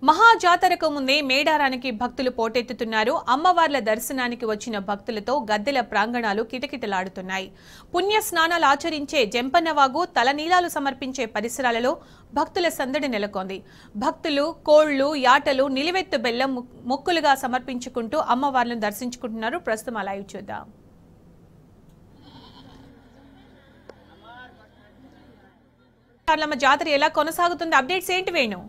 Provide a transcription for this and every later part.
మహా జాతరకు ముందే మేడారానికి భక్తులు పోటెత్తుతున్నారు. అమ్మవార్ల దర్శనానికి వచ్చిన భక్తులతో గద్దెల ప్రాంగణాలు కిటకిటలాడుతున్నాయి. పుణ్య స్నానాలు ఆచరించే జంపన్నవాగు తలనీలాలు సమర్పించే పరిసరాలలో భక్తుల సందడి నెలకొంది. భక్తులు కోళ్లు యాటలు నిలివెత్తు బెల్లం మొక్కులుగా సమర్పించుకుంటూ అమ్మవార్లను దర్శించుకుంటున్నారు. ప్రస్తుతం లైవ్ చూద్దాం. జాతర ఎలా కొనసాగుతుంది? అప్డేట్స్ ఏంటి వేణు?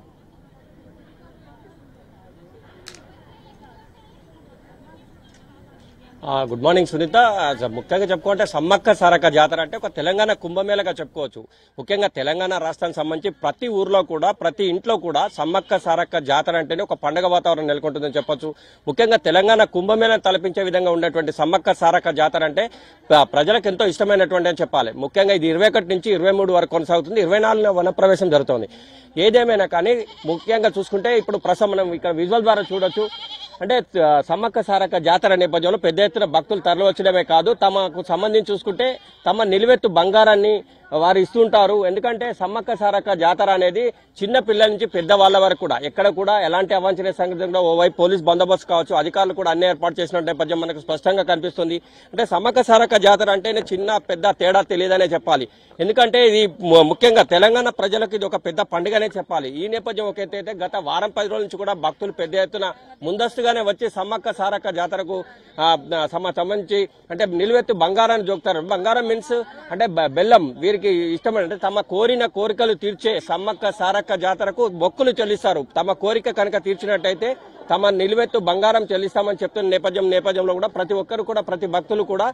Good morning Sunitha. ముఖ్యంగా చెప్పుకుంటే సమ్మక్క సారక్క జాతర అంటే ఒక తెలంగాణ కుంభమేళగా చెప్పుకోవచ్చు. ముఖ్యంగా తెలంగాణ రాష్ట్రానికి సంబంధించి ప్రతి ఊర్లో కూడా ప్రతి ఇంట్లో కూడా సమ్మక్క సారక్క జాతర అంటేనే ఒక పండుగ వాతావరణం నెలకొంటుందని చెప్పొచ్చు. ముఖ్యంగా తెలంగాణ కుంభమేళను తలపించే విధంగా ఉండేటువంటి సమ్మక్క సారక్క జాతర అంటే ప్రజలకు ఎంతో ఇష్టమైనటువంటి అని చెప్పాలి. ముఖ్యంగా ఇది 21 నుంచి 23 వరకు కొనసాగుతుంది. 24న వనప్రవేశం జరుగుతోంది. ఏదేమైనా కానీ ముఖ్యంగా చూసుకుంటే ఇప్పుడు ప్రస్తుతం మనం ఇక్కడ విజువల్ ద్వారా చూడొచ్చు. అంటే సమ్మక్క సారక్క జాతర నేపథ్యంలో పెద్ద ఎత్తున భక్తులు తరలివచ్చడమే కాదు, తమకు సంబంధించి చూసుకుంటే తమ నిలువెత్తు బంగారాన్ని వారు ఇస్తుంటారు. ఎందుకంటే సమ్మక్క సారక్క జాతర అనేది చిన్న పిల్లల నుంచి పెద్దవాళ్ల వరకు కూడా ఎక్కడ కూడా ఎలాంటి అవాంఛనీయ సంఘటనలో ఓవైపు పోలీస్ బందోబస్తు కావచ్చు, అధికారులు కూడా అన్ని ఏర్పాటు చేసిన నేపథ్యం మనకు స్పష్టంగా కనిపిస్తుంది. అంటే సమ్మక్క సారక్క జాతర అంటేనే చిన్న పెద్ద తేడా తెలియదనే చెప్పాలి. ఎందుకంటే ఇది ముఖ్యంగా తెలంగాణ ప్రజలకు ఇది ఒక పెద్ద పండుగనే చెప్పాలి. ఈ నేపథ్యం ఒక ఎత్తైతే గత వారం 10 రోజుల నుంచి కూడా భక్తులు పెద్ద ఎత్తున ముందస్తుగానే వచ్చి సమ్మక్క సారక్క జాతరకు సంబంధించి అంటే నిలువెత్తు బంగారాన్ని జోకుతారు. బంగారం మీన్స్ అంటే బెల్లం వీరికి ఇష్టమంటే తమ కోరిన కోరికలు తీర్చే సమ్మక్క సారక్క జాతరకు మొక్కులు చెల్లిస్తారు. తమ కోరిక కనుక తీర్చినట్టయితే తమ నిలువెత్తు బంగారం చెల్లిస్తామని చెప్తున్న నేపథ్యంలో కూడా ప్రతి ఒక్కరు కూడా ప్రతి భక్తులు కూడా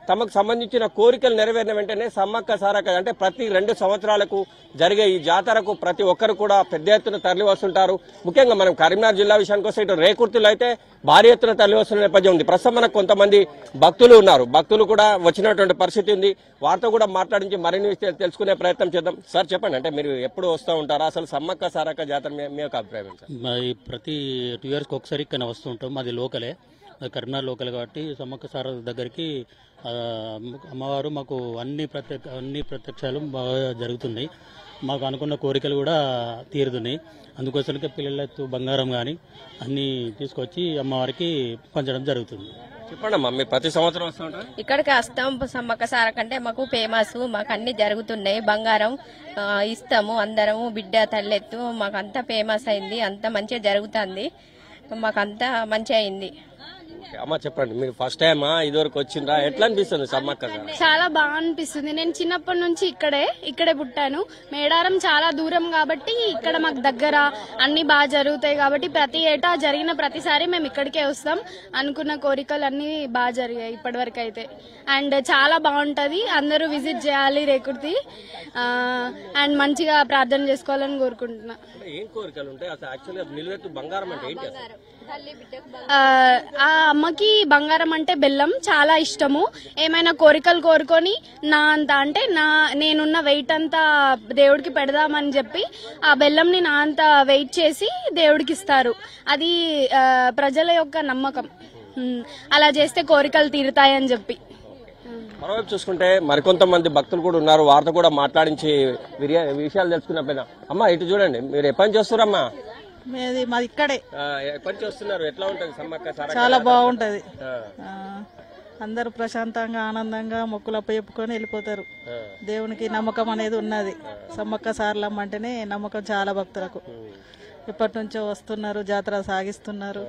తమకు సంబంధించిన కోరికలు నెరవేరిన వెంటనే సమ్మక్క సారక్క అంటే ప్రతి 2 సంవత్సరాలకు జరిగే ఈ జాతరకు ప్రతి ఒక్కరు కూడా పెద్ద ఎత్తున తరలి వస్తుంటారు. ముఖ్యంగా మనం కరీంనగర్ జిల్లా విషయానికి వస్తే ఇటు రేకుర్తిలో అయితే భారీ ఎత్తున తరలి వస్తున్న నేపథ్యం ఉంది. ప్రస్తుతం మనకు కొంతమంది భక్తులు ఉన్నారు. భక్తులు కూడా వచ్చినటువంటి పరిస్థితి ఉంది. వారితో కూడా మాట్లాడించి మరిన్ని విషయాలు తెలుసుకునే ప్రయత్నం చేద్దాం. సార్ చెప్పండి, అంటే మీరు ఎప్పుడు వస్తూ ఉంటారా? అసలు సమ్మక్క సారక్క జాతర మీ యొక్క అభిప్రాయం సార్? ప్రతి 2 ఇయర్స్ ఒకసారి ఇక్కడ వస్తూ ఉంటాం. మాది లోకలే, కరీంనగర్ లోకల్ కాబట్టి సమ్మక్క సారక్క దగ్గరికి అమ్మవారు మాకు అన్ని ప్రత్యక్షాలు బాగా జరుగుతున్నాయి. మాకు అనుకున్న కోరికలు కూడా తీరుతున్నాయి. అందుకోసమే పిల్లలతో బంగారం కానీ అన్ని తీసుకొచ్చి అమ్మవారికి పంచడం జరుగుతుంది. చెప్పండి అమ్మా, మీరు ప్రతి సంవత్సరం వస్తూ ఉంటారు ఇక్కడికి? వస్తాం. సమ్మక్క సారక్క అంటే మాకు ఫేమస్. మాకు అన్ని జరుగుతున్నాయి. బంగారం ఇస్తాము అందరము. బిడ్డ తల్లెత్తు మాకు అంతా ఫేమస్ అయింది. అంతా మంచిగా జరుగుతుంది. మాకు అంతా మంచిగా అయింది. అమ్మ చెప్పండి, మీరు ఫస్ట్ టైమా ఇదివరకు వచ్చిండ్రా? ఎట్లా అనిపిస్తుంది సమ్మక్క? చాలా బాగా అనిపిస్తుంది. నేను చిన్నప్పటి నుంచి ఇక్కడే పుట్టాను. మేడారం చాలా దూరం కాబట్టి ఇక్కడ మాకు దగ్గర అన్ని బాగా జరుగుతాయి కాబట్టి ప్రతి ఏటా జరిగిన ప్రతిసారి మేము ఇక్కడికే వస్తాం. అనుకున్న కోరికలు అన్ని బాగా జరిగాయి ఇప్పటి వరకు అయితే. అండ్ చాలా బాగుంటది. అందరూ విజిట్ చేయాలి రేకుర్తి. అండ్ మంచిగా ప్రార్థన చేసుకోవాలని కోరుకుంటున్నా. ఏం కోరికలు ఉంటాయి అసలు? యాక్చువల్గా నిలువెత్తు బంగారం అంటే ఏంటి అసలు? ఆ అమ్మకి బంగారం అంటే బెల్లం చాలా ఇష్టము. ఏమైనా కోరికలు కోరుకొని నా అంత అంటే నేనున్న వెయిట్ అంతా దేవుడికి పెడదామని చెప్పి ఆ బెల్లంని నా అంత వెయిట్ చేసి దేవుడికి ఇస్తారు. అది ప్రజల యొక్క నమ్మకం. అలా చేస్తే కోరికలు తీరుతాయని చెప్పి. మరోవైపు చూసుకుంటే మరికొంతమంది భక్తులు కూడా ఉన్నారు. వారితో కూడా మాట్లాడించి విషయాలు తెలుసుకున్నప్పుడు అమ్మా ఇటు చూడండి, మీరు ఎప్పటి నుంచి వస్తున్నారమ్మా? మాది ఇక్కడే. ఎప్పటి నుంచి వస్తున్నారు? ఎట్లా ఉంటది సమ్మక్క సారక్క? చాలా బాగుంటది. అందరూ ప్రశాంతంగా ఆనందంగా మొక్కులు అప్పచెప్పుకొని వెళ్ళిపోతారు. దేవునికి నమ్మకం అనేది ఉన్నది. సమ్మక్క సారలమ్మ అంటేనే నమ్మకం చాలా భక్తులకు. ఎప్పటి నుంచో వస్తున్నారు, జాతర సాగిస్తున్నారు.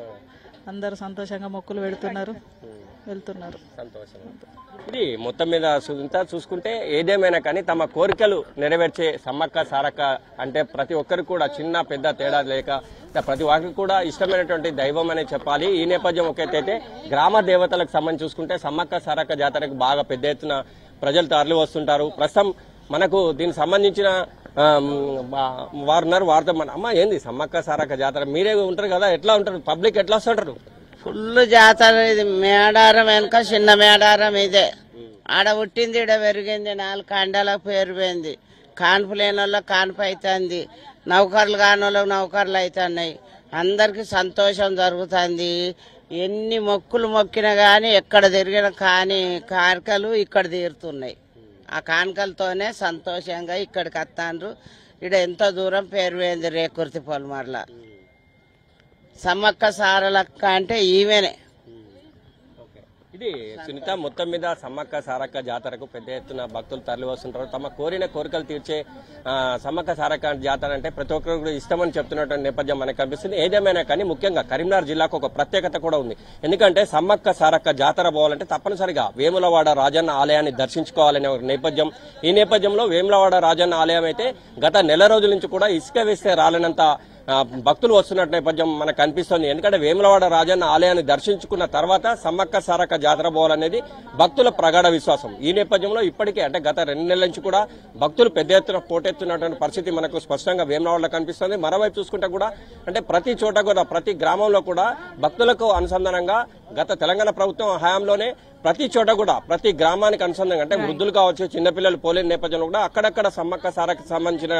అందరూ సంతోషంగా మొక్కులు పెడుతున్నారు, వెళ్తున్నారు. ఇది మొత్తం మీద చూసుకుంటే ఏదేమైనా కానీ తమ కోరికలు నెరవేర్చే సమ్మక్క సారక్క అంటే ప్రతి ఒక్కరు కూడా చిన్న పెద్ద తేడా లేక ప్రతి ఒక్కరికి కూడా ఇష్టమైనటువంటి దైవం అనే చెప్పాలి. ఈ నేపథ్యం ఒకటైతే గ్రామ దేవతలకు సంబంధించి చూసుకుంటే సమ్మక్క సారక్క జాతరకు బాగా పెద్ద ఎత్తున ప్రజలు తరలి వస్తుంటారు. ప్రస్తుతం మనకు దీనికి సంబంధించిన వారున్నారు. వారితో అమ్మ ఏంది సమ్మక్క సారక్క జాతర? మీరే ఉంటారు కదా, ఎట్లా ఉంటారు? పబ్లిక్ ఎట్లా వస్తుంటారు? ఫుల్ జాతర. ఇది మేడారం వెనక చిన్న మేడారం ఇదే. ఆడ పుట్టింది, ఈడ పెరిగింది. 4 కండాలకు పేరు పోయింది. కాన్పు లేని వాళ్ళకి కాన్పు అవుతుంది. నౌకర్లు కాని వాళ్ళకి నౌకర్లు అవుతున్నాయి. అందరికి సంతోషం జరుగుతుంది. ఎన్ని మొక్కులు మొక్కినా గాని ఎక్కడ తిరిగిన కానీ కానుకలు ఇక్కడ తీరుతున్నాయి. ఆ కానుకలతోనే సంతోషంగా ఇక్కడికి వస్తాండ్రు. ఇక్కడ ఎంతో దూరం పేరు పోయింది రేకుర్తి పొలమర్ల. సమ్మక్క సారలక్క అంటే ఈమెనే. ఇది సునీత, మొత్తం మీద సమ్మక్క సారక్క జాతరకు పెద్ద ఎత్తున భక్తులు తరలి వస్తుంటారు. తమ కోరిన కోరికలు తీర్చే సమ్మక్క సారక్క జాతర అంటే ప్రతి ఒక్కరు కూడా ఇష్టమని చెప్తున్నటువంటి నేపథ్యం మనకు కనిపిస్తుంది. ఏదేమైనా కానీ ముఖ్యంగా కరీంనగర్ జిల్లాకు ఒక ప్రత్యేకత కూడా ఉంది. ఎందుకంటే సమ్మక్క సారక్క జాతర పోవాలంటే తప్పనిసరిగా వేములవాడ రాజన్న ఆలయాన్ని దర్శించుకోవాలనే ఒక నేపథ్యం. ఈ నేపథ్యంలో వేములవాడ రాజన్న ఆలయం అయితే గత నెల రోజుల నుంచి కూడా ఇసుక వేస్తే రాలేనంత భక్తులు వస్తున్నట్టు నేపథ్యం మనకు కనిపిస్తుంది. ఎందుకంటే వేములవాడ రాజన్న ఆలయాన్ని దర్శించుకున్న తర్వాత సమ్మక్క సారక్క జాతర పోవాలనేది భక్తుల ప్రగాఢ విశ్వాసం. ఈ నేపథ్యంలో ఇప్పటికే అంటే గత 2 నెలల నుంచి కూడా భక్తులు పెద్ద ఎత్తున పోటెత్తున్నటువంటి పరిస్థితి మనకు స్పష్టంగా వేములవాడలో కనిపిస్తుంది. మరోవైపు చూసుకుంటే కూడా అంటే ప్రతి చోట కూడా ప్రతి గ్రామంలో కూడా భక్తులకు అనుసంధానంగా గత తెలంగాణ ప్రభుత్వం హయాంలోనే ప్రతి చోట కూడా ప్రతి గ్రామానికి అనుసంధానంగా అంటే వృద్ధులు కావచ్చు, చిన్నపిల్లలు పోలేని నేపథ్యంలో కూడా అక్కడక్కడ సమ్మక్క సారకి సంబంధించిన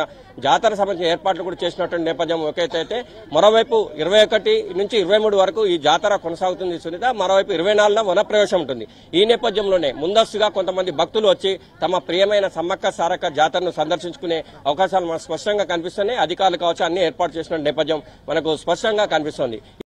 జాతర సంబంధించిన ఏర్పాట్లు కూడా చేసినటువంటి నేపథ్యం ఒకైతే మరోవైపు 21 నుంచి 23 వరకు ఈ జాతర కొనసాగుతుంది సునీత. మరోవైపు 24న వనప్రవేశం ఉంటుంది. ఈ నేపథ్యంలోనే ముందస్తుగా కొంతమంది భక్తులు వచ్చి తమ ప్రియమైన సమ్మక్క సారక్క జాతరను సందర్శించుకునే అవకాశాలు మనకు స్పష్టంగా కనిపిస్తున్నాయి. అధికారులు కావచ్చు అన్ని ఏర్పాటు చేసిన నేపథ్యం మనకు స్పష్టంగా కనిపిస్తోంది.